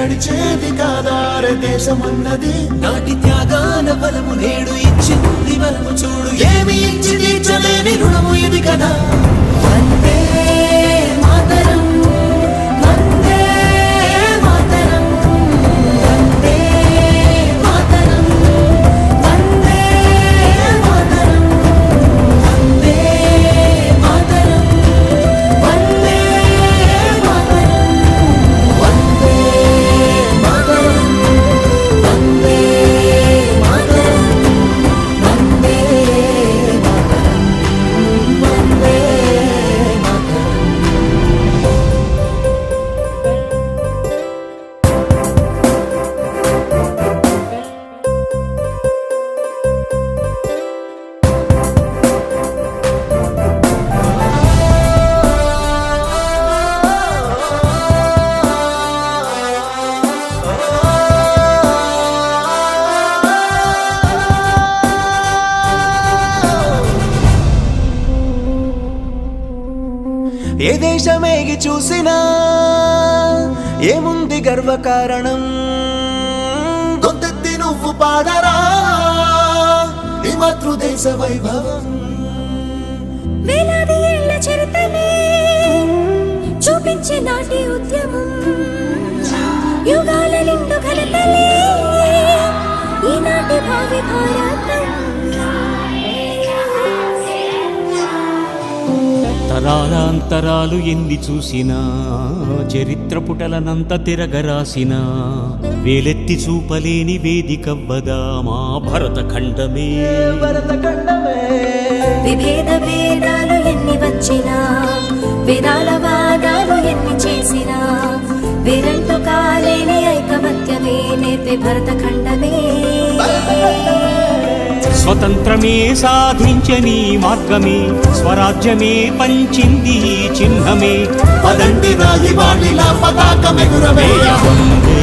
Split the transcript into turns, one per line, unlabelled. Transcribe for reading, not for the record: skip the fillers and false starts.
నడిచేది కాదారే దేశమన్నది. నాటి త్యాగాల బలము నేడు ఇచ్చింది వరము చూడు, ఏమి ఇచ్చి తీర్చలేని రుణము ఇది కదా. వందే మాతరం, వందే మాతరం, వందే మాతరం, వందే మాతరం, వందే మాతరం, వందే మాతరం, వందే మాతరం, వందే మాతరం, వందే మాతరం, వందే ఏ దేశమేగి చూసినా ఏముంది గర్వకారణం, గొంతెత్తి నువ్వు పాడరా ఈ మాతృదేశ వైభవం.
వేలాది ఏళ్ల చరితనే చూపించే నాటి ఉద్యమం, యుగాల నిండు ఘనతలే ఈనాటి భావి భారతం.
తరాలాంతరాలు ఎన్ని చూసినా, చరిత్ర పుటలనంత తిరగరాసిన, వేలెత్తి చూపలేని వేదికవ్వదా మా భరతఖండమే.
విభేద భేదాలు ఎన్ని వచ్చినా, వేదాల వాదాలు ఎన్ని చేసినా, వేరంటూ కాలేని ఐకమత్యమే నేర్పే భరతఖండమే.
స్వతంత్రమే సాధించని మార్గమే, స్వరాజ్యమే పంచింది ఈ చిహ్నమే.
పదండి రాయి వాడిలా పతాకమెగురవేయ.
వందే